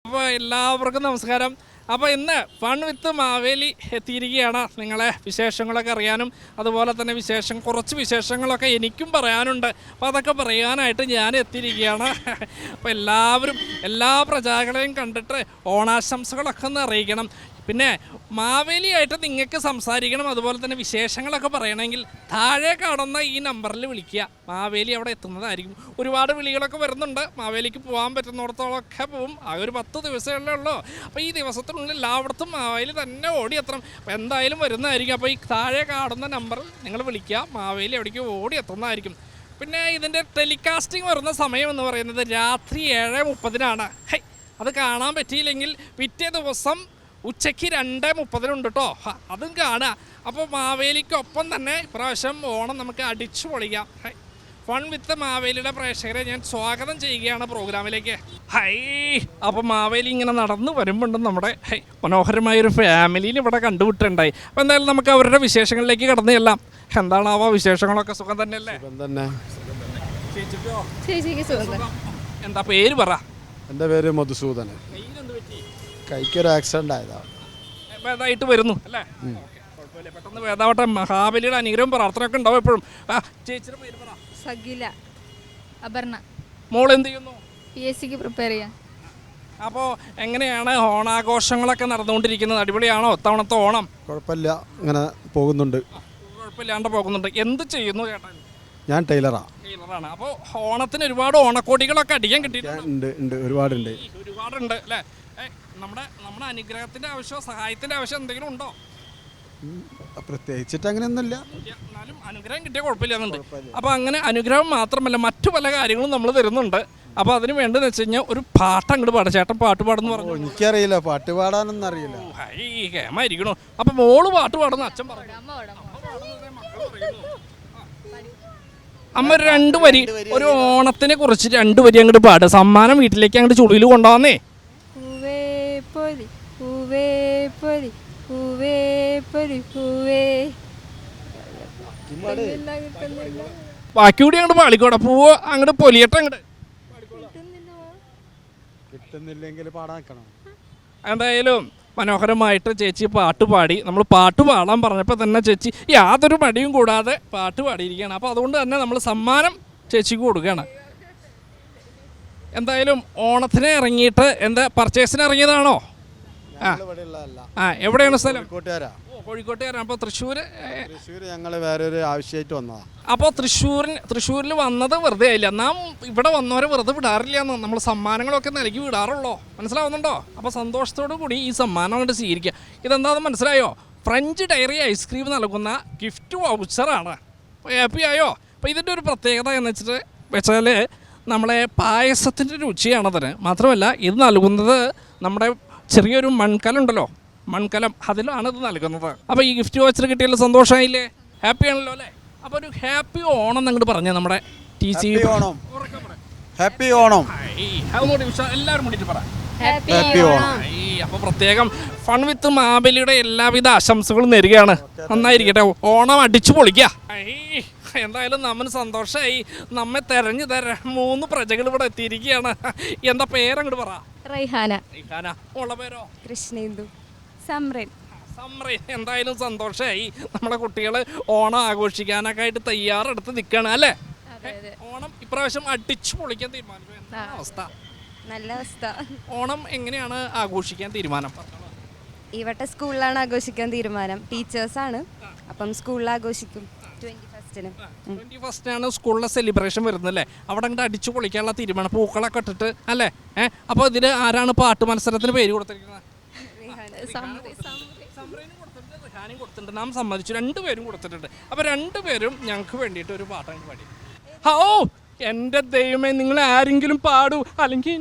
അപ്പോൾ എല്ലാവർക്കും നമസ്കാരം. അപ്പോൾ ഇന്ന് ഫൺ വിത്ത് മാവേലി എത്തിയിരിക്കുകയാണ്. നിങ്ങളെ വിശേഷങ്ങളൊക്കെ അറിയാനും അതുപോലെ തന്നെ കുറച്ച് വിശേഷങ്ങളൊക്കെ എനിക്കും പറയാനുണ്ട്. അപ്പോൾ അതൊക്കെ പറയാനായിട്ട് ഞാൻ എത്തിയിരിക്കുകയാണ്. അപ്പോൾ എല്ലാവരും എല്ലാ പ്രജകളെയും കണ്ടിട്ട് ഓണാശംസകളൊക്കെ ഒന്ന് അറിയിക്കണം. പിന്നെ മാവേലിയായിട്ട് നിങ്ങൾക്ക് സംസാരിക്കണം, അതുപോലെ തന്നെ വിശേഷങ്ങളൊക്കെ പറയണമെങ്കിൽ താഴെ കാണുന്ന ഈ നമ്പറിൽ വിളിക്കുക. മാവേലി അവിടെ എത്തുന്നതായിരിക്കും. ഒരുപാട് വിളികളൊക്കെ വരുന്നുണ്ട്. മാവേലിക്ക് പോകാൻ പറ്റുന്നിടത്തോളമൊക്കെ പോവും. ആ ഒരു 10 ദിവസമല്ലേ ഉള്ളൂ. അപ്പോൾ ഈ ദിവസത്തിനുള്ളിൽ എല്ലായിടത്തും മാവേലി തന്നെ ഓടിയെത്തണം. അപ്പോൾ എന്തായാലും വരുന്നതായിരിക്കും. അപ്പോൾ ഈ താഴെ കാണുന്ന നമ്പറിൽ നിങ്ങൾ വിളിക്കുക. മാവേലി അവിടേക്ക് ഓടിയെത്തുന്നതായിരിക്കും. പിന്നെ ഇതിൻ്റെ ടെലികാസ്റ്റിംഗ് വരുന്ന സമയം എന്ന് പറയുന്നത് രാത്രി 7:30 അത് കാണാൻ പറ്റിയില്ലെങ്കിൽ പിറ്റേ ദിവസം ഉച്ചയ്ക്ക് 2:30 കേട്ടോ. അതും കാണുക. അപ്പോൾ മാവേലിക്കൊപ്പം തന്നെ ഇപ്രാവശ്യം ഓണം നമുക്ക് അടിച്ചു പൊളിക്കാം. ഫൺ വിത്ത് മാവേലിയുടെ പ്രേക്ഷകരെ ഞാൻ സ്വാഗതം ചെയ്യുകയാണ് പ്രോഗ്രാമിലേക്ക്. അപ്പോൾ മാവേലി ഇങ്ങനെ നടന്നു വരുമ്പോണ്ട് നമ്മുടെ മനോഹരമായൊരു ഫാമിലിയിൽ ഇവിടെ കണ്ടുവിട്ടുണ്ടായി. അപ്പോൾ എന്തായാലും നമുക്ക് അവരുടെ വിശേഷങ്ങളിലേക്ക് കടന്നു ചെല്ലാം. എന്താണാവോ വിശേഷങ്ങളൊക്കെ? സുഖം തന്നെയല്ലേ? എന്താ പേര് പറ? എൻ്റെ പേര് മധുസൂദനൻ. കൈക്കൊരു ആക്സിഡന്റ് ആയതാണ്. ഭേദമായിട്ട് വരുന്നു അല്ലേ? കുഴപ്പമില്ല, പെട്ടെന്ന് ഭേദാവട്ടെ. മഹാബലിയുടെ അനുഗ്രഹം പ്രാർത്ഥനയൊക്കെ ഉണ്ടാവും എപ്പോഴും. ചേച്ചിയുടെ പേര് പറ. സഗില അപർണ. മോൾ എന്ത് ചെയ്യുന്നു? PSC പ്രിപ്പയർ ചെയ്യാൻ. അപ്പോൾ എങ്ങനെയാണ് ഓണാഘോഷങ്ങളൊക്കെ നടന്നുകൊണ്ടിരിക്കുന്നത്? അടിപൊളിയാണോ ഇത്തവണത്തെ ഓണം? കുഴപ്പമില്ല, ഇങ്ങനെ പോകുന്നുണ്ട്. കുഴപ്പമില്ലാണ്ട് പോകുന്നുണ്ട്. എന്ത് ചെയ്യുന്നു ചേട്ടൻ? ഞാൻ ടൈലറാണ്. അപ്പോൾ ഓണത്തിന് ഒരുപാട് ഓണക്കോടികളൊക്കെ അടിക്കാൻ കിട്ടിയിട്ടുണ്ട്. ഒരുപാടുണ്ട് അല്ലേ? നമ്മുടെ അനുഗ്രഹത്തിന്റെ ആവശ്യമോ സഹായത്തിന്റെ ആവശ്യം എന്തെങ്കിലും ഉണ്ടോ? പ്രത്യേകിച്ചിട്ട് അങ്ങനെയൊന്നുമില്ല. എന്നാലും അനുഗ്രഹം കിട്ടിയ കുഴപ്പമില്ലെന്നുണ്ട്. അപ്പോൾ അങ്ങനെ അനുഗ്രഹം മാത്രമല്ല മറ്റു പല കാര്യങ്ങളും നമ്മൾ തരുന്നുണ്ട്. അപ്പോൾ അതിന് വേണ്ടതെന്ന് വെച്ച് കഴിഞ്ഞാൽ ഒരു പാട്ട് അങ്ങോട്ട് പാടാം. ചേട്ടൻ പാട്ട് പാടുന്നു പറഞ്ഞു. എനിക്കറിയില്ല, പാട്ട് പാടാനൊന്നും അറിയില്ല. കേമായിരിക്കണോ? അപ്പോൾ മോള് പാട്ട് പാടുന്നു, അച്ഛൻ പറഞ്ഞു. അമ്മ 2 വരി, ഒരു ഓണത്തിനെ കുറിച്ച് 2 വരി അങ്ങോട്ട് പാടുക. സമ്മാനം വീട്ടിലേക്ക് അങ്ങോട്ട് ചുളിയിൽ കൊണ്ടുപോകുന്നേ. ബാക്കി കൂടി അങ്ങോട്ട് പാളിക്കോട്ടെ. പൂവ് അങ്ങോട്ട് പൊലിയട്ടെ. അങ്ങോട്ട് കിട്ടുന്നില്ലെങ്കിൽ പാടാൻ നിൽക്കണം. എന്തായാലും മനോഹരമായിട്ട് ചേച്ചി പാട്ട് പാടി. നമ്മൾ പാട്ട് പാടാൻ പറഞ്ഞപ്പോൾ തന്നെ ചേച്ചി യാതൊരു മടിയും കൂടാതെ പാട്ട് പാടിയിരിക്കുകയാണ്. അപ്പോൾ അതുകൊണ്ട് തന്നെ നമ്മൾ സമ്മാനം ചേച്ചിക്ക് കൊടുക്കുകയാണ്. എന്തായാലും ഓണത്തിന് ഇറങ്ങിയിട്ട് എന്താ പർച്ചേസിന് ഇറങ്ങിയതാണോ? എവിടെയാണ് സ്ഥലം? കോഴിക്കോട്ടുകാരാണ്. അപ്പോൾ തൃശ്ശൂർ ഞങ്ങൾ വേറൊരു ആവശ്യമായിട്ട് വന്നതാണ്. അപ്പോൾ തൃശ്ശൂരിൽ വന്നത് വെറുതെ ആയില്ല. നാം ഇവിടെ വന്നവരെ വെറുതെ വിടാറില്ല എന്ന്. നമ്മൾ സമ്മാനങ്ങളൊക്കെ നൽകി വിടാറുള്ളൂ. മനസ്സിലാവുന്നുണ്ടോ? അപ്പോൾ സന്തോഷത്തോടു കൂടി ഈ സമ്മാനം കൊണ്ട് സ്വീകരിക്കുക. ഇതെന്താണെന്ന് മനസ്സിലായോ? ഫ്രഞ്ച് ഡയറി ഐസ്ക്രീം നൽകുന്ന ഗിഫ്റ്റ് വൗച്ചറാണ്. അപ്പോൾ ഹാപ്പി ആയോ? അപ്പോൾ ഇതിൻ്റെ ഒരു പ്രത്യേകത എന്ന് വെച്ചാൽ നമ്മളെ പായസത്തിൻ്റെ രുചിയാണതിന്. മാത്രമല്ല ഇത് നൽകുന്നത് നമ്മുടെ ചെറിയൊരു മൺകലുണ്ടല്ലോ, മൺകലം, അതിലാണ് ഇത് നൽകുന്നത്. അപ്പോൾ ഈ ഗിഫ്റ്റ് വൗച്ചർ കിട്ടിയല്ലോ, സന്തോഷമായില്ലേ? ഹാപ്പി ആണല്ലോ അല്ലേ? അപ്പോൾ ഒരു ഹാപ്പി ഓണം എന്നങ്ങോട്ട് പറഞ്ഞ നമ്മുടെ TC ഹാപ്പി ഓണം എല്ലാവരും കൂടിയിട്ട് പറ. അപ്പോൾ പ്രത്യേകം ഫൺ വിത്ത് മാവേലിയുടെ എല്ലാവിധ ആശംസകളും നേരുകയാണ്. നന്നായിരിക്കട്ടെ, ഓണം അടിച്ചു പൊളിക്കുക. എന്തായാലും നമ്മന് സന്തോഷമായി. നമ്മെ തെരഞ്ഞു തരാൻ 3 പ്രജകൾ ഇവിടെ എത്തിയിരിക്കുകയാണ്. എന്താ പേരങ്ങോട്ട് പറ. റൈഹാന. ഉള്ള പേരോ? കൃഷ്ണേന്ദു. സംറൻ. എന്തായാലും സന്തോഷമായി. നമ്മുടെ കുട്ടികൾ ഓണം ആഘോഷിക്കാനൊക്കെ ആയിട്ട് തയ്യാറെടുത്ത് നിൽക്കുകയാണ് അല്ലേ? ഓണം ഇപ്രാവശ്യം അടിച്ചു പൊളിക്കാൻ തീരുമാനിച്ചു. നല്ല അവസ്ഥ. ഓണം എങ്ങനെയാണ് ആഘോഷിക്കാൻ തീരുമാനം? ഈ വട്ടം സ്കൂളിലാണ് ആഘോഷിക്കാൻ തീരുമാനം. ടീച്ചേഴ്സാണ്, അപ്പം സ്കൂളിൽ ആഘോഷിക്കും. 21-നാണ് സ്കൂളിലെ സെലിബ്രേഷൻ വരുന്നല്ലേ? അവിടെ അങ്ങോട്ട് അടിച്ചു പൊളിക്കാനുള്ള തീരുമാനം, പൂക്കളൊക്കെ ഇട്ടിട്ട് അല്ലേ? അപ്പോൾ ഇതിൽ ആരാണ് പാട്ട് മത്സരത്തിന് പേര് കൊടുത്തിരിക്കുന്നത്? കൊടുത്തിട്ടുണ്ട്. നാം സമ്മതിച്ചു, 2 പേരും കൊടുത്തിട്ടുണ്ട്. അപ്പോൾ 2 പേരും ഞങ്ങൾക്ക് വേണ്ടിയിട്ട് ഒരു പാട്ടാണ് പാടി. എൻ്റെ ദൈവമേ, നിങ്ങൾ ആരെങ്കിലും പാടൂ, അല്ലെങ്കിൽ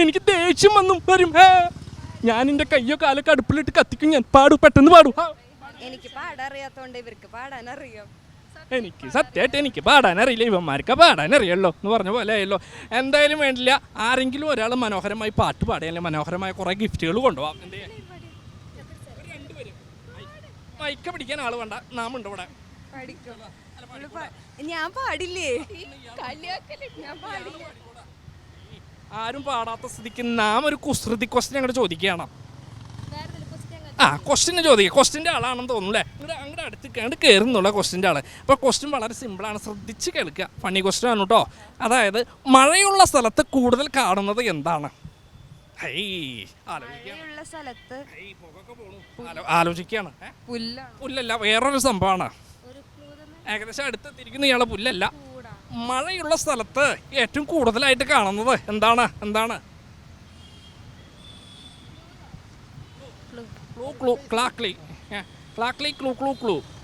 എനിക്ക് ദേഷ്യം വരും. ഞാൻ എൻ്റെ കയ്യോ കാലൊക്കെ അടുപ്പിലിട്ട് കത്തിക്കും. ഞാൻ പാടൂ, പെട്ടെന്ന് പാടൂ. എനിക്ക് പാടാറിയാത്തോണ്ട് ഇവർക്ക് പാടാനറിയാം. എനിക്ക് സത്യമായിട്ട് എനിക്ക് പാടാനറിയില്ല, ഇവന്മാർക്ക് പാടാനറിയല്ലോ എന്ന് പറഞ്ഞ പോലെ ആയല്ലോ. എന്തായാലും വേണ്ടില്ല, ആരെങ്കിലും ഒരാൾ മനോഹരമായി പാട്ട് പാടിയല്ലേ മനോഹരമായ കുറേ ഗിഫ്റ്റുകൾ കൊണ്ടുപോകാം. എന്ത് ചെയ്യാൻ? മൈക്ക പിടിക്കാൻ ആൾ വേണ്ട, നാം ഉണ്ട് ഇവിടെ. ഞാൻ പാടില്ലേ? ആരും പാടാത്ത സ്ഥിതിക്ക് നാം ഒരു കുസൃതി ക്വസ്റ്റ്യൻ അങ്ങോട്ട് ചോദിക്കുകയാണ്. ആ ക്വസ്റ്റ്യൻ ചോദിക്കുക. ക്വസ്റ്റ്യൻ്റെ ആളാണെന്ന് തോന്നുന്നു അല്ലേ? അങ്ങോട്ട് അടുത്ത് അങ്ങോട്ട് കയറുന്നുള്ള ക്വസ്റ്റ്യൻ്റെ ആൾ. അപ്പോൾ ക്വസ്റ്റ്യൻ വളരെ സിമ്പിളാണ്, ശ്രദ്ധിച്ച് കേൾക്കുക. ഫണ്ണി ക്വസ്റ്റ്യൻ ആണ് കേട്ടോ. അതായത് മഴയുള്ള സ്ഥലത്ത് കൂടുതൽ കാണുന്നത് എന്താണ്? ആലോചിക്കുകയാണ്. പുല്ലല്ല, വേറൊരു സംഭവമാണ്. ഏകദേശം അടുത്തെത്തിയിരിക്കുന്ന ഇയാളെ പുല്ലല്ല. മഴയുള്ള സ്ഥലത്ത് ഏറ്റവും കൂടുതലായിട്ട് കാണുന്നത് എന്താണ്? എന്താണ്?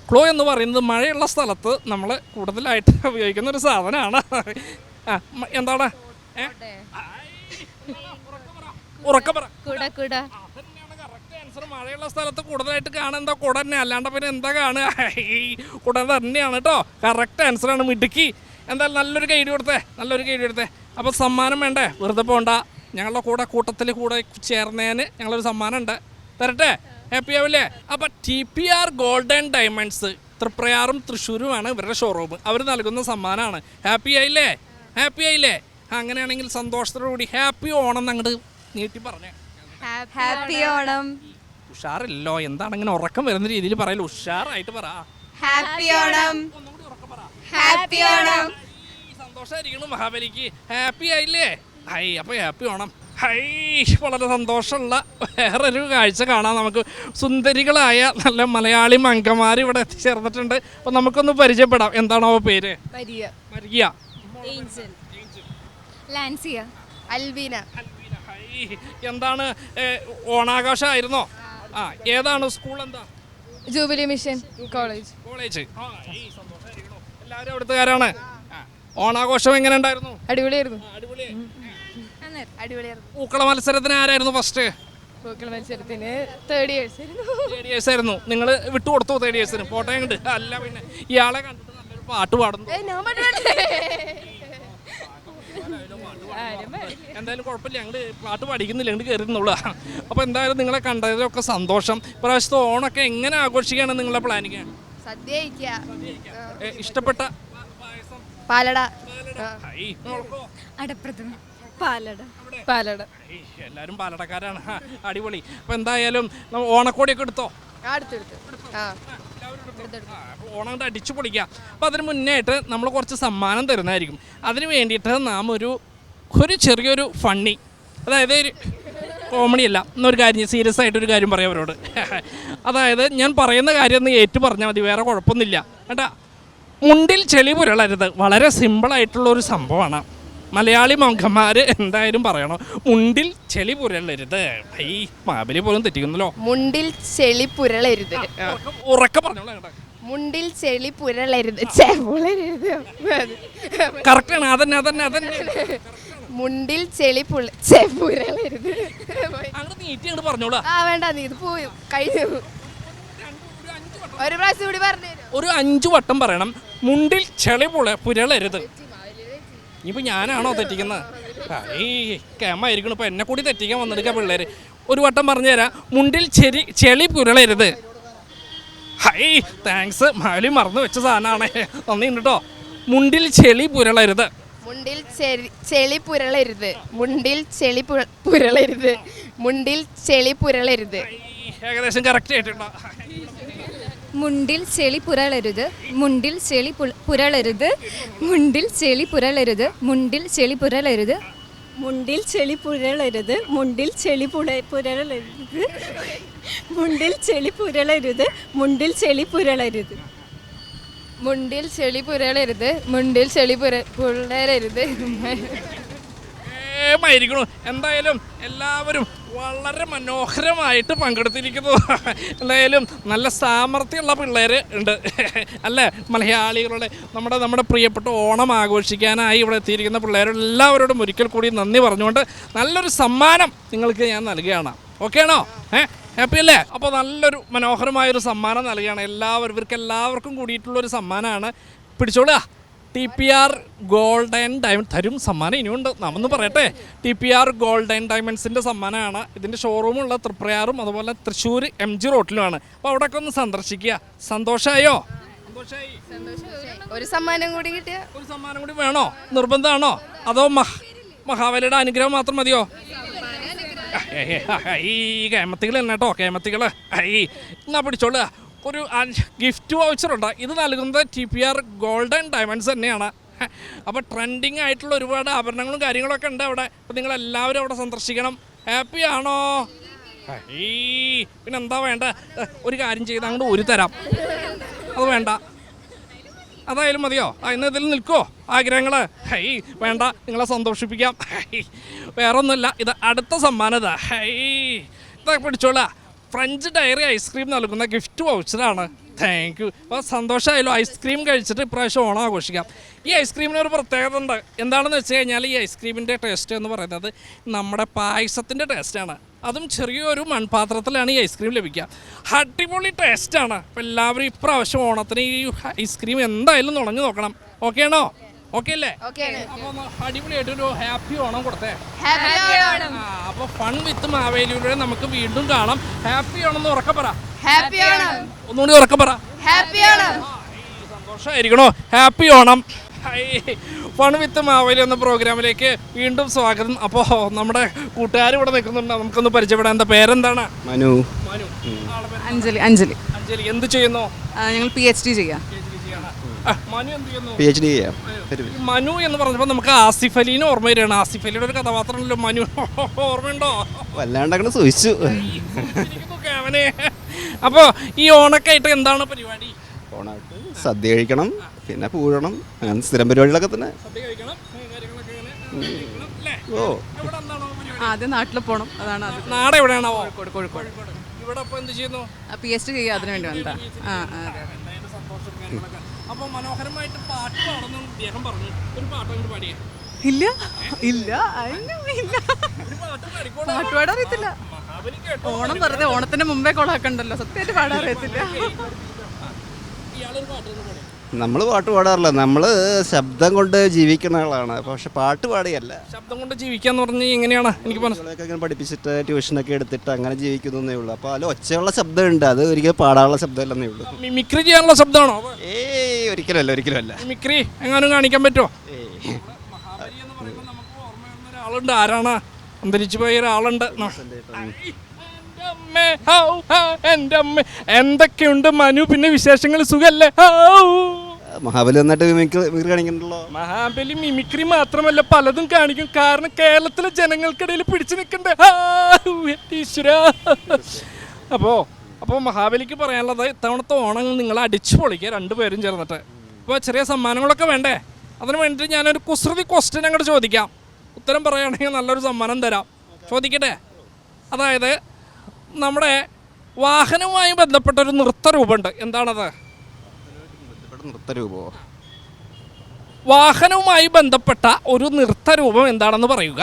ക്ലൂ എന്ന് പറയുന്നത് മഴയുള്ള സ്ഥലത്ത് നമ്മൾ കൂടുതലായിട്ട് ഉപയോഗിക്കുന്ന ഒരു സാധനമാണ്. എന്താണ്? ഉറക്കെ പറ. മഴയുള്ള സ്ഥലത്ത് കൂടുതലായിട്ട് കാണാൻ എന്താ? കുട തന്നെ, അല്ലാണ്ട് പിന്നെ എന്താ കാണുക? കുട തന്നെയാണ് കേട്ടോ. കറക്റ്റ് ആൻസറാണ്. മിടുക്കി. എന്തായാലും നല്ലൊരു കൈഡി കൊടുത്തേ. അപ്പോൾ സമ്മാനം വേണ്ടേ? വെറുതെ പോകണ്ട. ഞങ്ങളുടെ കൂട്ടത്തിൽ ചേർന്നതിന് ഞങ്ങളൊരു സമ്മാനം ഉണ്ട്, തരട്ടെ? ഹാപ്പി ആവില്ലേ? അപ്പോൾ TPR ഗോൾഡൻ ഡയമണ്ട്സ് തൃപ്രയാറും തൃശ്ശൂരുമാണ് ഇവരുടെ ഷോറൂം. അവർ നൽകുന്ന സമ്മാനമാണ്. ഹാപ്പി ആയില്ലേ? അങ്ങനെയാണെങ്കിൽ സന്തോഷത്തോടുകൂടി ഹാപ്പി ഓണം അങ്ങോട്ട് നീട്ടി പറഞ്ഞേ. ഹാപ്പി ഓണം. ഉഷാറില്ലോ, എന്താണ് ഇങ്ങനെ ഉറക്കം വരുന്ന രീതിയിൽ പറയല്ലോ? ഉഷാറായിട്ട് പറ. ഹാപ്പി ഓണം. ഒന്നുകൂടി ഉറക്കം പറ. ഹാപ്പി ഓണം. സന്തോഷമായിരിക്കണം മഹാബലിക്ക്. ഹാപ്പി ആയില്ലേ? അപ്പോൾ ഹാപ്പി ഓണം. വളരെ സന്തോഷമുള്ള വേറൊരു കാഴ്ച കാണാം നമുക്ക്. സുന്ദരികളായ നല്ല മലയാളി മംഗമാർ ഇവിടെ എത്തിച്ചേർന്നിട്ടുണ്ട്. അപ്പോൾ നമുക്കൊന്ന് പരിചയപ്പെടാം. എന്താണോ പേര്? മരിയ. ലാൻസിയ. അൽവീന. എന്താണ്, ഓണാഘോഷമായിരുന്നോ? ഏതാണ് സ്കൂൾ? എന്താ? Jubilee mission college. എല്ലാവരും അവിടുത്തുകാരാണ്. ഓണാഘോഷം എങ്ങനെ ഉണ്ടായിരുന്നു? അടിപൊളിയായിരുന്നു. പൂക്കള മത്സരത്തിന് ആരായിരുന്നു ഫസ്റ്റ്? പൂക്കള മത്സരത്തിന് തേർഡ് ഇയേഴ്സ് ആയിരുന്നു. നിങ്ങൾ വിട്ടുകൊടുത്തു തേർഡ് ഇയേഴ്സിന്? പോട്ടെ കണ്ട്. അല്ല പിന്നെ ഇയാളെ കണ്ടിട്ട് നല്ലൊരു പാട്ട് പാടുന്നു. എന്തായാലും കുഴപ്പമില്ല, ഞങ്ങൾ പാട്ട് പഠിക്കുന്നില്ല, ഞങ്ങൾ കയറുന്നുള്ളൂ. അപ്പോൾ എന്തായാലും നിങ്ങളെ കണ്ടതിലൊക്കെ സന്തോഷം. ഇപ്രാവശ്യത്തെ ഓണൊക്കെ എങ്ങനെ ആഘോഷിക്കാണ് നിങ്ങളുടെ പ്ലാനിങ്? ഇഷ്ടപ്പെട്ട പാലട. എല്ലാവരും പാലടക്കാരാണ്. അടിപൊളി. അപ്പോൾ എന്തായാലും ഓണക്കോടിയൊക്കെ എടുത്തോ? ഓണം കൊണ്ട് അടിച്ചു പൊളിക്കുക. അപ്പോൾ അതിന് മുന്നേയായിട്ട് നമ്മൾ കുറച്ച് സമ്മാനം തരുന്നതായിരിക്കും. അതിന് വേണ്ടിയിട്ട് നാം ഒരു ചെറിയൊരു ഫണ്ണി, അതായത് ഒരു കോമഡി അല്ല, എന്നൊരു കാര്യം സീരിയസ് ആയിട്ടൊരു കാര്യം പറയാം അവരോട്. അതായത് ഞാൻ പറയുന്ന കാര്യം ഒന്ന് ഏറ്റു പറഞ്ഞാൽ മതി, വേറെ കുഴപ്പമൊന്നുമില്ല കേട്ടാ. മുണ്ടിൽ ചെളി പുരളരുത്. വളരെ സിമ്പിളായിട്ടുള്ളൊരു സംഭവമാണ്. മലയാളി മംഗന്മാർ എന്തായാലും പറയണം, മുണ്ടിൽ ചെളി പുരളരുത്. മാബലി പോലും തെറ്റിക്കുന്നല്ലോ. മുണ്ടിൽ ചെളി പുരളരുത്. ഉറക്കെ പറഞ്ഞോളാം കേട്ടോ. മുണ്ടിൽ ചെളി പുരളരുത്. കറക്റ്റാണ്. അതന്നെ. മുണ്ടിൽ ചെളി പുരളരുത്. അങ്ങോട്ട് നീട്ടി അങ്ങോട്ട് പറഞ്ഞോളാം. വേണ്ട, നീ ഇത് പോയി കഴിഞ്ഞു. ഒരു പ്രാവശ്യം കൂടി പറഞ്ഞു. ഒരു 5 വട്ടം പറയണം. മുണ്ടിൽ ചെളി പുരളരുത്. ഇനിയിപ്പോൾ ഞാനാണോ തെറ്റിക്കുന്നത്? കേമായിരിക്കണം. ഇപ്പോൾ എന്നെ കൂടി തെറ്റിക്കാൻ വന്നെടുക്കുക പിള്ളേർ. ഒരു വട്ടം പറഞ്ഞു തരാം. മുണ്ടിൽ ചെളി പുരളരുത്. താങ്ക്സ്. മാലി മറന്നു വെച്ച സാധനമാണ്. നന്ദിയുണ്ട് കേട്ടോ. മുണ്ടിൽ ചെളി പുരളരുത്. മുണ്ടിൽ ചെളി പുരളരുത്. മുണ്ടിൽ ചെളി പുരളരുത്. മുണ്ടിൽ ചെളി പുരളരുത്. ഏകദേശം കറക്റ്റ് ആയിട്ടുണ്ടോ? മുണ്ടിൽ ചെളി പുരളരുത്. മുണ്ടിൽ ചെളി പുരളരുത്. മുണ്ടിൽ ചെളി പുരളരുത്. മുണ്ടിൽ ചെളി പുരളരുത്. മുണ്ടിൽ ചെളി പുരളരുത്. മുണ്ടിൽ ചെളി പുരളരുത്. മുണ്ടിൽ ചെളി പുരളരുത്. മുണ്ടിൽ ചെളി പുരളരുത്. മുണ്ടിൽ ചെളി പുരളരുത്. മുണ്ടിൽ ചെളി പുരളരുത്. ായിരിക്കണു. എന്തായാലും എല്ലാവരും വളരെ മനോഹരമായിട്ട് പങ്കെടുത്തിരിക്കുന്നു. എന്തായാലും നല്ല സാമർഥ്യമുള്ള പിള്ളേർ ഉണ്ട് അല്ലേ? മലയാളികളുടെ നമ്മുടെ പ്രിയപ്പെട്ട ഓണം ആഘോഷിക്കാനായി ഇവിടെ എത്തിയിരിക്കുന്ന പിള്ളേരെല്ലാവരോടും ഒരിക്കൽ കൂടി നന്ദി പറഞ്ഞുകൊണ്ട് നല്ലൊരു സമ്മാനം നിങ്ങൾക്ക് ഞാൻ നൽകുകയാണ്. ഓക്കെ ആണോ? ഹാപ്പി അല്ലേ? അപ്പോൾ നല്ലൊരു മനോഹരമായൊരു സമ്മാനം നൽകുകയാണ്. ഇവർക്കെല്ലാവർക്കും കൂടിയിട്ടുള്ളൊരു സമ്മാനമാണ്. പിടിച്ചോളുക. TPR ഗോൾഡൻ ഡയമണ്ട് തരും സമ്മാനം ഇനിയുണ്ട്. നമ്മൊന്ന് പറയട്ടെ. TPR ഗോൾഡൻ ഡയമണ്ട്സിൻ്റെ സമ്മാനമാണ്. ഇതിൻ്റെ ഷോറൂമുള്ള തൃപ്രയാറും അതുപോലെ തൃശ്ശൂർ MG റോട്ടിലുമാണ്. അപ്പോൾ അവിടെയൊക്കെ ഒന്ന് സന്ദർശിക്കുക. സന്തോഷമായോ? ഒരു സമ്മാനം കൂടി കിട്ടിയ? ഒരു സമ്മാനം കൂടി വേണോ? നിർബന്ധമാണോ? അതോ മഹാബലിയുടെ അനുഗ്രഹം മാത്രം മതിയോ? ഈ കേമത്തികൾ തന്നെ കേട്ടോ, കേമത്തികൾ. എന്നാ പിടിച്ചോളൂ, ഒരു ഗിഫ്റ്റ് വൗച്ചറുണ്ട്. ഇത് നൽകുന്നത് TPR ഗോൾഡൻ ഡയമണ്ട്സ് തന്നെയാണ്. അപ്പോൾ ട്രെൻഡിങ് ആയിട്ടുള്ള ഒരുപാട് ആഭരണങ്ങളും കാര്യങ്ങളൊക്കെ ഉണ്ട് അവിടെ. അപ്പോൾ നിങ്ങളെല്ലാവരും അവിടെ സന്ദർശിക്കണം. ഹാപ്പി ആണോ? പിന്നെന്താ വേണ്ട? ഒരു കാര്യം ചെയ്ത് അങ്ങോട്ട് ഒരു തരാം. അത് വേണ്ട, അതായാലും മതിയോ? ഇന്ന് ഇതിൽ നിൽക്കുമോ ആഗ്രഹങ്ങൾ? വേണ്ട, നിങ്ങളെ സന്തോഷിപ്പിക്കാം. വേറെ ഒന്നുമില്ല, ഇത് അടുത്ത സമ്മാനം. ഇതൊക്കെ പിടിച്ചോളാ, ഫ്രഞ്ച് ഡയറി ഐസ്ക്രീം നൽകുന്ന ഗിഫ്റ്റ് വൗച്ചറാണ്. Thank you. അപ്പോൾ സന്തോഷമായാലും ഐസ്ക്രീം കഴിച്ചിട്ട് ഇപ്രാവശ്യം ഓണം ആഘോഷിക്കാം. ഈ ഐസ്ക്രീമിന് ഒരു പ്രത്യേകത ഉണ്ട്. എന്താണെന്ന് വെച്ച് കഴിഞ്ഞാൽ ഈ ഐസ്ക്രീമിൻ്റെ ടേസ്റ്റ് എന്ന് പറയുന്നത് നമ്മുടെ പായസത്തിൻ്റെ ടേസ്റ്റാണ്. അതും ചെറിയൊരു മൺപാത്രത്തിലാണ് ഈ ഐസ്ക്രീം ലഭിക്കുക. അടിപൊളി ടേസ്റ്റാണ്. അപ്പോൾ എല്ലാവരും ഇപ്രാവശ്യം ഓണത്തിന് ഈ ഐസ്ക്രീം എന്തായാലും നുണഞ്ഞു നോക്കണം. ഓക്കെ ആണോ? ഓക്കെ അല്ലേ? അപ്പോൾ അടിപൊളിയായിട്ടൊരു ഹാപ്പി ഓണം കൊടുത്തേ. അപ്പോൾ ഫൺ വിത്ത് മാവേലിയിലൂടെ നമുക്ക് വീണ്ടും കാണാം. ഹാപ്പി ഓണം എന്ന് ഉറക്കെ പറ. ഒന്നുകൂടി ഉറക്കെ പറ. സന്തോഷമായിരിക്കണോ? Happy Onam. Fun with Maveli എന്ന പ്രോഗ്രാമിലേക്ക് വീണ്ടും സ്വാഗതം. അപ്പോൾ നമ്മുടെ കൂട്ടുകാർ ഇവിടെ നിൽക്കുന്നുണ്ട്, നമുക്കൊന്ന് പരിചയപ്പെടാം. എന്താ പേരെന്താണ്? മനു. അഞ്ജലി. എന്ത് ചെയ്യുന്നു? ഞങ്ങൾ PhD ചെയ്യാം. മനു എന്ത് ചെയ്യുന്നു? PhD ചെയ്യാം. മനു എന്ന് പറഞ്ഞപ്പോൾ നമുക്ക് ആസിഫ് അലീനെ ഓർമ്മ വരികയാണ്. ആസിഫ് അലിയുടെ ഒരു കഥാപാത്രമല്ലോ മനു. ഓർമ്മയുണ്ടോ? വല്ലാണ്ടങ്ങനെ സൂചിച്ചു. അപ്പോൾ ഈ ഓണക്കായിട്ട് എന്താണ് പരിപാടി? ഓണായിട്ട് സദ്യ കഴിക്കണം, പിന്നെ പൂഴണം, അങ്ങനെ സ്ഥിരം പരിപാടികളൊക്കെ തന്നെ. ഓ, ആദ്യം നാട്ടിൽ പോകണം, അതാണ് അത്. നാട് എവിടെയാണോ? കോഴിക്കോട്. ഇവിടെ അപ്പോൾ എന്ത് ചെയ്യുന്നു? PhD ചെയ്യുക, അതിന് വേണ്ടി വന്നതാ. അപ്പോൾ മനോഹരമായിട്ട് പാട്ട് പാടുന്നു അദ്ദേഹം പറഞ്ഞു. ഒരു പാട്ട് അങ്ങോട്ട് പാടിയേ. ഇല്ല, പാട്ട് പാടാൻ അറിയത്തില്ല. ഓണം വെറുതെ ഓണത്തിന് മുമ്പേ കൊളാക്കണ്ടല്ലോ. സത്യമായിട്ട് പാടാൻ അറിയത്തില്ല. നമ്മൾ പാട്ട് പാടാറില്ല, നമ്മൾ ശബ്ദം കൊണ്ട് ജീവിക്കുന്ന ആളാണ്. പക്ഷെ പാട്ട് പാടുകയല്ല. ശബ്ദം കൊണ്ട് ജീവിക്കാന്ന് പറഞ്ഞാൽ എങ്ങനെയാണ്? എനിക്ക് അങ്ങനെ പഠിപ്പിച്ചിട്ട് ട്യൂഷനൊക്കെ എടുത്തിട്ട് അങ്ങനെ ജീവിക്കുന്നേ ഉള്ളൂ. അപ്പോൾ അതിൽ ഒച്ചയുള്ള ശബ്ദമുണ്ട്, അത് ഒരിക്കലും പാടാനുള്ള ശബ്ദമല്ലെന്നേ ഉള്ളൂ. മിമിക്രി ചെയ്യാനുള്ള ശബ്ദമാണോ? ഒരിക്കലല്ല. മിമിക്രി എങ്ങാനും കാണിക്കാൻ പറ്റുമോ? ഒരാളുണ്ട്. ആരാണ്? അന്തരിച്ചു പോയ ഒരാളുണ്ട്. എൻ്റെ അമ്മ, എന്തൊക്കെയുണ്ട് മനു? പിന്നെ വിശേഷങ്ങൾ സുഖല്ലേ? മഹാബലി നന്നായിട്ട് മിമിക്രി കാണിക്കണ്ടല്ലോ. മഹാബലി മിമിക്രി മാത്രമല്ല പലതും കാണിക്കും. കാരണം കേരളത്തിലെ ജനങ്ങൾക്കിടയിൽ പിടിച്ചു നിൽക്കണ്ടേ. ഈശ്വര. അപ്പോൾ മഹാബലിക്ക് പറയാനുള്ളത് ഇത്തവണത്തെ ഓണം നിങ്ങൾ അടിച്ചു പൊളിക്കുക രണ്ടുപേരും ചേർന്നിട്ട്. ഇപ്പോൾ ചെറിയ സമ്മാനങ്ങളൊക്കെ വേണ്ടേ? അതിന് വേണ്ടിയിട്ട് ഞാനൊരു കുസൃതി ക്വസ്റ്റ്യൻ അങ്ങോട്ട് ചോദിക്കാം. ഉത്തരം പറയുകയാണെങ്കിൽ നല്ലൊരു സമ്മാനം തരാം. ചോദിക്കട്ടെ? അതായത് നമ്മുടെ വാഹനവുമായി ബന്ധപ്പെട്ടൊരു നൃത്തരൂപമുണ്ട്. എന്താണത്? നൃത്തരൂപമോ? വാഹനവുമായി ബന്ധപ്പെട്ട ഒരു നൃത്തരൂപം എന്താണെന്ന് പറയുക.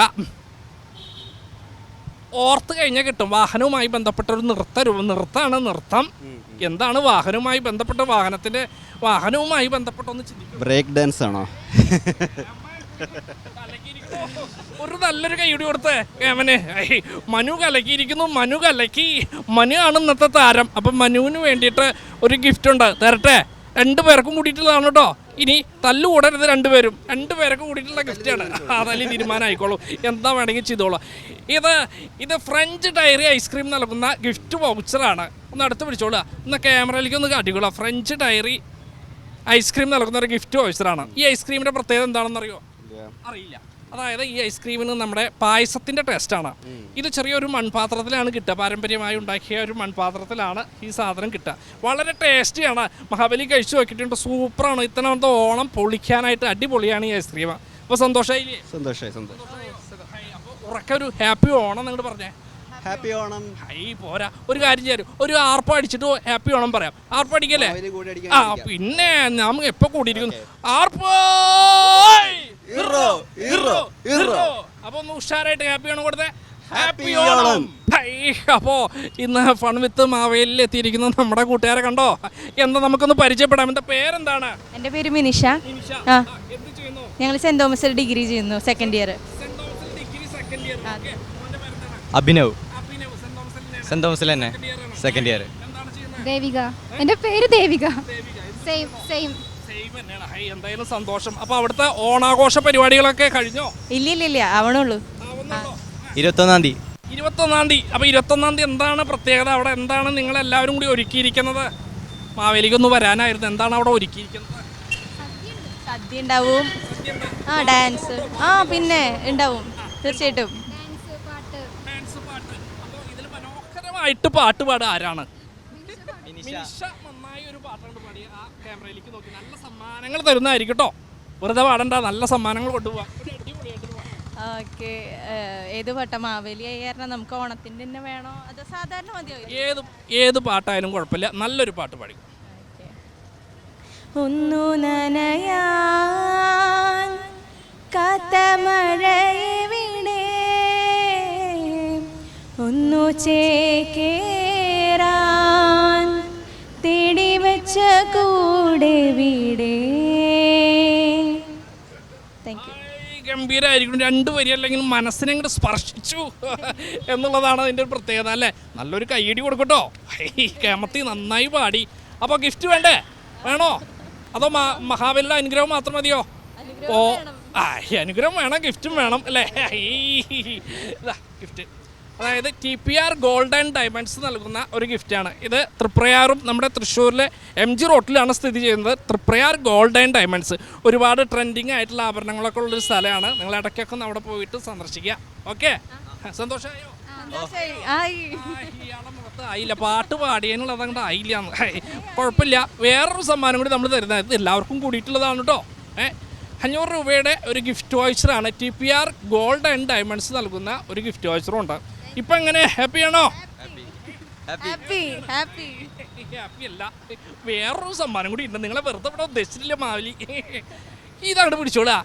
ഓർത്ത് കഴിഞ്ഞാൽ കിട്ടും. വാഹനവുമായി ബന്ധപ്പെട്ട ഒരു നൃത്തരൂപം. നൃത്തം. എന്താണ് വാഹനവുമായി ബന്ധപ്പെട്ട? വാഹനവുമായി ബന്ധപ്പെട്ട ഒന്ന് ചിന്തിക്കും. ബ്രേക്ക് ഡാൻസ് ആണോ? ഒരു നല്ലൊരു കൈയ്യടി കൊടുത്തേ അവന്. മനു കലക്കിയിരിക്കുന്നു. മനു ആണ് ഇന്നത്തെ താരം. അപ്പം മനുവിന് വേണ്ടിയിട്ട് ഒരു ഗിഫ്റ്റ് ഉണ്ട്, തരട്ടെ? 2 പേർക്കും കൂടിയിട്ടുള്ളതാണ് കേട്ടോ. ഇനി തല്ലുകൂടരുത് രണ്ടുപേരൊക്കെ കൂടിയിട്ടുള്ള ഗിഫ്റ്റാണ്. അതല്ലേ തീരുമാനമായിക്കോളൂ. എന്താ വേണമെങ്കിൽ ചെയ്തോളൂ. ഇത് ഫ്രഞ്ച് ഡയറി ഐസ്ക്രീം നൽകുന്ന ഗിഫ്റ്റ് വൗച്ചറാണ്. ഒന്ന് അടുത്ത് പിടിച്ചോളൂ. ഒന്ന് ക്യാമറയിലേക്ക് ഒന്ന് കാട്ടിക്കോളൂ. ഫ്രഞ്ച് ഡയറി ഐസ്ക്രീം നൽകുന്ന ഒരു ഗിഫ്റ്റ് വൗച്ചറാണ്. ഈ ഐസ്ക്രീമിൻ്റെ പ്രത്യേകത എന്താണെന്നറിയോ? അറിയില്ല. അതായത് ഈ ഐസ്ക്രീമിന് നമ്മുടെ പായസത്തിൻ്റെ ടേസ്റ്റാണ്. ഇത് ചെറിയൊരു മൺപാത്രത്തിലാണ് കിട്ടുക. പാരമ്പര്യമായി ഉണ്ടാക്കിയ ഒരു മൺപാത്രത്തിലാണ് ഈ സാധനം കിട്ടുക. വളരെ ടേസ്റ്റിയാണ്. മഹാബലി കഴിച്ചു നോക്കിയിട്ടുണ്ട്. സൂപ്പറാണ്. ഇത്തവണത്തെ ഓണം പൊളിക്കാനായിട്ട് അടിപൊളിയാണ് ഈ ഐസ്ക്രീം. അപ്പോൾ സന്തോഷമായില്ലേ? സന്തോഷമായി. അപ്പോൾ ഉറക്കൊരു ഹാപ്പി ഓണം നിങ്ങൾ പറഞ്ഞേ. ഹാപ്പി ഓണം. പോരാ, ഒരു കാര്യം ചെയ്യാം. ഒരു ആർപ്പ് അടിച്ചിട്ട് ഹാപ്പി ഓണം പറയാം. ആർപ്പ് അടിക്കല്ലേ? പിന്നെ നാം എപ്പോൾ കൂടിയിരിക്കുന്നു. ആർപ്പ്. അപ്പൊ ഒന്ന് ഉഷാറായിട്ട് ഹാപ്പി ഓണം കൊടുത്തേ. ഹാപ്പി ഓണം. അപ്പോൾ ഇന്ന് ഫൺ വിത്ത് മാവേലിൽ എത്തിയിരിക്കുന്ന നമ്മുടെ കൂട്ടുകാരെ കണ്ടോ? എന്താ നമുക്കൊന്ന് പരിചയപ്പെടാം. എന്താ പേരെന്താണ്? എൻ്റെ പേര് മിനിഷ. ഞങ്ങൾ സെന്റ് തോമസിൽ ഡിഗ്രി ചെയ്യുന്നു, സെക്കൻഡ് ഇയർ. അഭിനവ്. സെന്റ് തോമസിൽ തന്നെ സെക്കൻഡ് ഇയർ. ദേവിക. എൻ്റെ പേര് ദേവിക. സെയിം. എന്തായാലും സന്തോഷം. അപ്പൊ അവിടുത്തെ ഓണാഘോഷ പരിപാടികളൊക്കെ കഴിഞ്ഞോ? ഇല്ല ആവണുള്ളൂ. 21-ാം തീയതി. 21-ാം തീയതി. അപ്പൊ 21-ാം തീയതി എന്താണ് പ്രത്യേകത? അവിടെ എന്താണ് നിങ്ങൾ എല്ലാവരും കൂടി ഒരുക്കിയിരിക്കുന്നത്? മാവേലിക്കൊന്ന് വരാനായിരുന്നു. എന്താണ് അവിടെ ഒരുക്കിയിരിക്കുന്നത്? സദ്യ ഉണ്ടാവും, ഡാൻസ്, പിന്നെ ഉണ്ടാവും തീർച്ചയായിട്ടും. ഇതിൽ മനോഹരമായിട്ട് പാട്ട് പാടുക ആരാണ്? മിനിഷ നന്നായി ഒരു പാട്ടാണ് പാടി. ആ ക്യാമറയിലേക്ക് നോക്കി നല്ല സമ്മാനങ്ങൾ തരുന്നതായിരിക്കും കേട്ടോ. വെറുതെ പാടണ്ട, നല്ല സമ്മാനങ്ങൾ കൊണ്ടുപോകാം. ഓക്കെ, ഏത് പാട്ടാ? മാവേലി ആയി കാരണം നമുക്ക് ഓണത്തിൻ്റെ തന്നെ വേണോ അത് സാധാരണ മതിയോ? ഏത് പാട്ടായാലും കുഴപ്പമില്ല, നല്ലൊരു പാട്ട് പാടി. ഒന്നു നനയാൻ കാത്ത മഴയെവിടെ, ഒന്നു ചേക്കേറാൻ തേടി വെച്ച കൂടെ വീടേ. Thank you. ഗംഭീരമായിരിക്കും. 2 വരി അല്ലെങ്കിൽ മനസ്സിനെ ഇങ്ങോട്ട് സ്പർശിച്ചു എന്നുള്ളതാണ് അതിൻ്റെ ഒരു പ്രത്യേകത അല്ലേ. നല്ലൊരു കൈയടി കൊടുക്കട്ടോ. കേമത്തി നന്നായി പാടി. അപ്പോൾ ഗിഫ്റ്റ് വേണ്ടേ? വേണോ? അതോ മഹാബലിയുടെ അനുഗ്രഹം മാത്രം മതിയോ? ഓ അനുഗ്രഹം വേണം, ഗിഫ്റ്റും വേണം അല്ലേ. ഇതാ ഗിഫ്റ്റ്. അതായത് TPR ഗോൾഡ് ആൻഡ് ഡയമണ്ട്സ് നൽകുന്ന ഒരു ഗിഫ്റ്റാണ് ഇത്. തൃപ്രയാറും നമ്മുടെ തൃശ്ശൂരിലെ MG റോട്ടിലാണ് സ്ഥിതി ചെയ്യുന്നത്. തൃപ്രയാർ ഗോൾഡ് ആൻഡ് ഡയമണ്ട്സ് ഒരുപാട് ട്രെൻഡിങ് ആയിട്ടുള്ള ആഭരണങ്ങളൊക്കെ ഉള്ളൊരു സ്ഥലമാണ്. നിങ്ങൾ ഇടയ്ക്കൊക്കെ ഒന്ന് അവിടെ പോയിട്ട് സന്ദർശിക്കുക. ഓക്കെ, സന്തോഷമായോ? ഇയാളെ മുഖത്ത് ആയില്ല, പാട്ട് പാടിയതിനുള്ളത് അങ്ങോട്ട് ആയില്ല. കുഴപ്പമില്ല, വേറൊരു സമ്മാനം കൂടി നമ്മൾ തരുന്നത്. ഇത് എല്ലാവർക്കും കൂടിയിട്ടുള്ളതാണ് കേട്ടോ. 500 രൂപയുടെ ഒരു ഗിഫ്റ്റ് വൗച്ചറാണ്. TPR ഗോൾഡ് ആൻഡ് ഡയമണ്ട്സ് നൽകുന്ന ഒരു ഗിഫ്റ്റ് വൗച്ചറും ഉണ്ട്. ഇപ്പൊ എങ്ങനെ, ഹാപ്പിയാണോ? ഹാപ്പി അല്ല, വേറൊരു സമ്മാനം കൂടി ഉണ്ട്. നിങ്ങളെ വെറുതെ ഇവിടെ ഉദ്ദേശിച്ചിട്ടില്ല മാവേലി. ഇതങ്ങോട്ട് പിടിച്ചോളാ.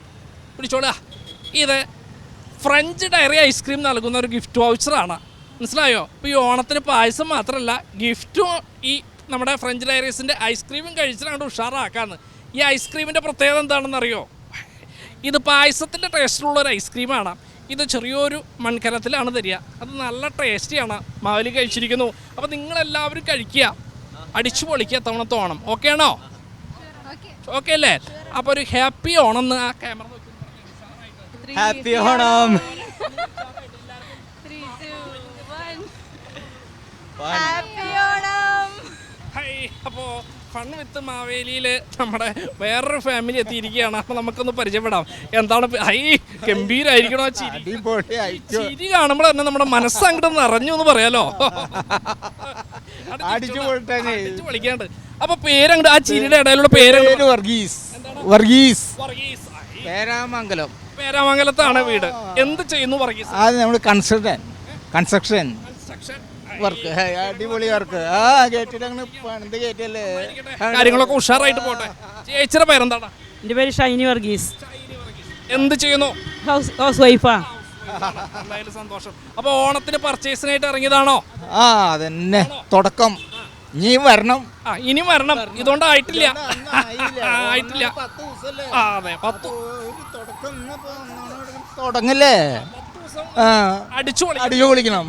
ഇത് ഫ്രഞ്ച് ഡയറി ഐസ്ക്രീം നൽകുന്ന ഒരു ഗിഫ്റ്റ് വൗച്ചറാണ്. മനസ്സിലായോ? ഇപ്പോൾ ഈ ഓണത്തിന് പായസം മാത്രമല്ല, ഗിഫ്റ്റും ഈ നമ്മുടെ ഫ്രഞ്ച് ഡയറീസിൻ്റെ ഐസ്ക്രീമും കഴിച്ചിട്ട് ഉഷാറാക്കാന്ന്. ഈ ഐസ്ക്രീമിൻ്റെ പ്രത്യേകത എന്താണെന്നറിയോ? ഇത് പായസത്തിൻ്റെ ടേസ്റ്റിലുള്ളൊരു ഐസ്ക്രീമാണ്. ഇത് ചെറിയൊരു മൺകലത്തിലാണ് തരിക. അത് നല്ല ടേസ്റ്റിയാണ്. മാവേലി കഴിച്ചിരിക്കുന്നു. അപ്പോൾ നിങ്ങളെല്ലാവരും കഴിക്കുക, അടിച്ചു പൊളിക്കുക തവണത്തെ ഓണം. ഓക്കെ ആണോ? ഓക്കെ അല്ലേ? അപ്പോൾ ഒരു ഹാപ്പി ഓണം എന്ന് ആ ക്യാമറ നോക്കി. ഹാപ്പി ഓണം. അപ്പോൾ ഫൺ വിത്ത് മാവേലിയിൽ നമ്മുടെ വേറൊരു ഫാമിലി എത്തിയിരിക്കുകയാണ്. അപ്പോൾ നമുക്കൊന്ന് പരിചയപ്പെടാം. എന്താണ് ഗംഭീരായിരിക്കണോ ചിരി കാണുമ്പോൾ തന്നെ നമ്മുടെ മനസ്സങ്ങോട്ട് നിറഞ്ഞു എന്ന് പറയാലോ. അടിച്ചു പൊളിക്കാണ്ട്. അപ്പൊ പേരങ്ങോട്ട് ആ ചിരിയുടെ ഇടയിലുള്ള പേര് വർഗീസ് പേരാമംഗലത്താണ് വീട്. എന്ത് ചെയ്യുന്നു വർഗീസ്? അത് നമ്മൾ കൺസ്ട്രക്ഷൻ വർക്ക്. അടിപൊളി വർക്ക്. കാര്യങ്ങളൊക്കെ ഉഷാറായിട്ട് പോട്ടെ. ചേച്ചിയുടെ പേരെന്താണ്? എൻ്റെ പേര് ഷൈനി വർഗീസ്. എന്ത് ചെയ്യുന്നു? ഹൗസ് വൈഫാ. എന്തായാലും സന്തോഷം. അപ്പൊ ഓണത്തിന് പർച്ചേസിനായിട്ട് ഇറങ്ങിയതാണോ? അതന്നെ തുടക്കം. ഇനിയും വരണം. ഇനി വരണം. ഇതുകൊണ്ടായിട്ടില്ല. ആയിട്ടില്ല. അതെ, 10 തുടങ്ങല്ലേ. അടിച്ചു പൊളിക്കണം.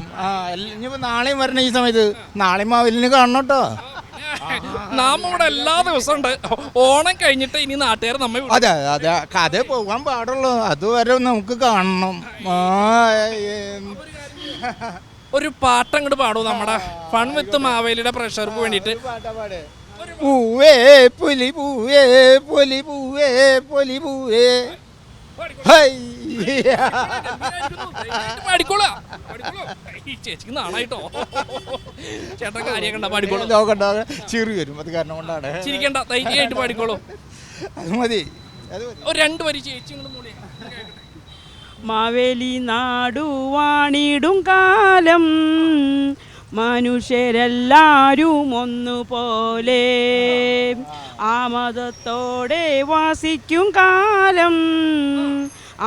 ഇനിയിപ്പോ നാളെയും വരണം. ഈ സമയത്ത് നാളെയും മാവേലിനെ കാണണം കേട്ടോ. നാം ഇവിടെ എല്ലാ ദിവസവും ഉണ്ട്. ഓണം കഴിഞ്ഞിട്ട് ഇനി നാട്ടുകാർ നമ്മെ അതെ കഥ പോകാൻ പാടുള്ളൂ. അതുവരെ നമുക്ക് കാണണം. ഒരു പാട്ട് അങ്ങോട്ട് പാടൂ നമ്മുടെ ഫൺ വിത്ത് മാവേലിയുടെ പ്രേക്ഷകർക്ക് വേണ്ടിയിട്ട്. പൂവേ പുലി പൂവേ പൊലി പൂവേ പൊലി പൂവേ. ചേച്ചിക്ക് നാണായിട്ടോ. ചേട്ടൻ കാര്യം കണ്ട പാടിക്കോളൂ. ചിരി വരും. അത് കാരണം കൊണ്ടാണ്. ചിരിക്കണ്ട, ധൈര്യമായിട്ട് പാടിക്കോളൂ. അത് മതി. ഒരു 2 വരി ചേച്ചി മൂളി. മാവേലി നാടുവാണിടും കാലം മനുഷ്യരെല്ലാരും ഒന്നുപോലെ ആമതത്തോടെ വാസിക്കും കാലം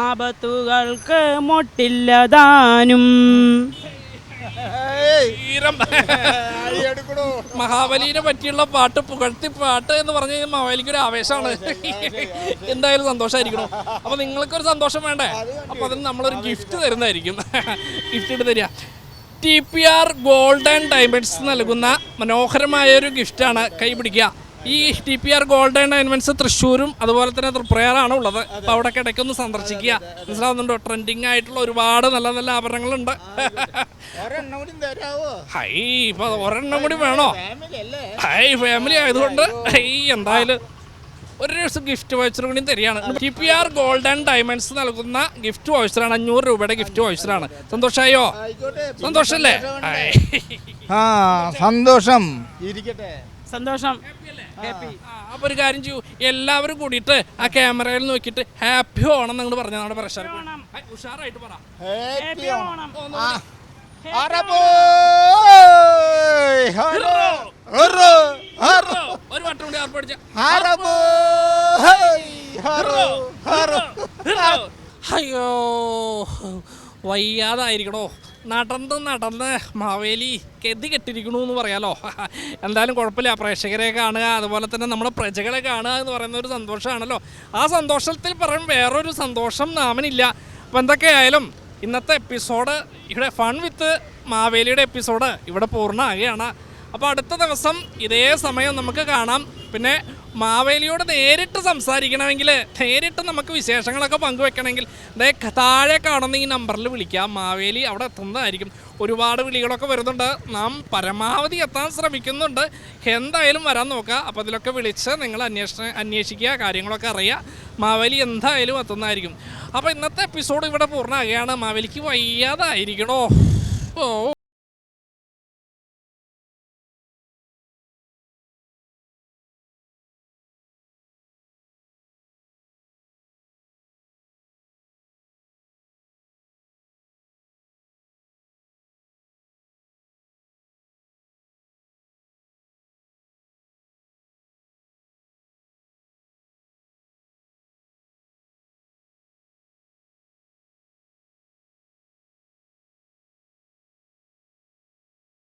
ആപത്തുകൾക്ക് മൊട്ടില്ലതാനും. മഹാബലിനെ പറ്റിയുള്ള പാട്ട്, പുകഴ്ത്തി പാട്ട് എന്ന് പറഞ്ഞു കഴിഞ്ഞാൽ മാവേലിക്ക് ഒരു ആവേശമാണ്. എന്തായാലും സന്തോഷമായിരിക്കണം. അപ്പൊ നിങ്ങൾക്കൊരു സന്തോഷം വേണ്ടേ? അപ്പൊ അതിന് നമ്മളൊരു ഗിഫ്റ്റ് തരുന്നതായിരിക്കും. ഗിഫ്റ്റ് ഇട്ട് തരിക. TPR ഗോൾഡ് ആൻഡ് ഡയമണ്ട്സ് നൽകുന്ന മനോഹരമായ ഒരു ഗിഫ്റ്റാണ്. കൈ പിടിക്കുക. ഈ TPR ഗോൾഡൻ ഡയമണ്ട്സ് തൃശ്ശൂരും അതുപോലെ തന്നെ തൃപ്രയാറാണ് ഉള്ളത്. അപ്പോൾ അവിടെ ഇടയ്ക്കൊന്ന് സന്ദർശിക്കുക. മനസ്സിലാവുന്നുണ്ടോ? ട്രെൻഡിങ് ആയിട്ടുള്ള ഒരുപാട് നല്ല നല്ല ആഭരണങ്ങളുണ്ട്. ഹൈ, ഇപ്പൊ ഒരെണ്ണം കൂടി വേണോ? ഹൈ, ഫാമിലി ആയതുകൊണ്ട് എന്തായാലും ഒരു ഗിഫ്റ്റ് വൗച്ചർ കൂടി തരികയാണ്. TPR ഗോൾഡൻ ഡയമണ്ട്സ് നൽകുന്ന ഗിഫ്റ്റ് വൗച്ചറാണ്. 500 രൂപയുടെ ഗിഫ്റ്റ് വൗച്ചറാണ്. സന്തോഷമായോ? സന്തോഷല്ലേ? ആ സന്തോഷം ഇരിക്കട്ടെ. സന്തോഷം. അപ്പൊ ഒരു കാര്യം ചെയ്യൂ, എല്ലാവരും കൂടിയിട്ട് ആ ക്യാമറയിൽ നോക്കിയിട്ട് ഹാപ്പി ഓണം നിങ്ങൾ പറഞ്ഞ നമ്മുടെ പ്രഷർ ഉഷാറായിട്ട് പറ. ഹാപ്പി ഓണം. ഒരു വട്ടം കൂടി ആർപ്പടിച്ച. അയ്യോ, വയ്യാതായിരിക്കണോ? നടന്ന് മാവേലി കെതി കെട്ടിരിക്കണു എന്ന് പറയാലോ. എന്തായാലും കുഴപ്പമില്ല, പ്രേക്ഷകരെ കാണുക അതുപോലെ തന്നെ നമ്മുടെ പ്രജകളെ കാണുക എന്ന് പറയുന്ന ഒരു സന്തോഷമാണല്ലോ. ആ സന്തോഷത്തിൽ പറയും വേറൊരു സന്തോഷം നാമനില്ല. അപ്പോൾ എന്തൊക്കെയായാലും ഇന്നത്തെ എപ്പിസോഡ് ഇവിടെ ഫൺ വിത്ത് മാവേലിയുടെ എപ്പിസോഡ് ഇവിടെ പൂർണ്ണമാകുകയാണ്. അപ്പോൾ അടുത്ത ദിവസം ഇതേ സമയം നമുക്ക് കാണാം. പിന്നെ മാവേലിയോട് നേരിട്ട് സംസാരിക്കണമെങ്കിൽ, നേരിട്ട് നമുക്ക് വിശേഷങ്ങളൊക്കെ പങ്കുവെക്കണമെങ്കിൽ താഴെ കാണുന്ന ഈ നമ്പറിൽ വിളിക്കാം. മാവേലി അവിടെ എത്തുന്നതായിരിക്കും. ഒരുപാട് വിളികളൊക്കെ വരുന്നുണ്ട്, നാം പരമാവധി എത്താൻ ശ്രമിക്കുന്നുണ്ട്. എന്തായാലും വരാൻ നോക്കുക. അപ്പോൾ അതിലൊക്കെ വിളിച്ച് നിങ്ങൾ അന്വേഷിക്കുക, കാര്യങ്ങളൊക്കെ അറിയുക. മാവേലി എന്തായാലും എത്തുന്നതായിരിക്കും. അപ്പോൾ ഇന്നത്തെ എപ്പിസോഡ് ഇവിടെ പൂർണ്ണമാകുകയാണ്. മാവേലിക്ക് വയ്യാതായിരിക്കണോ? ഓ.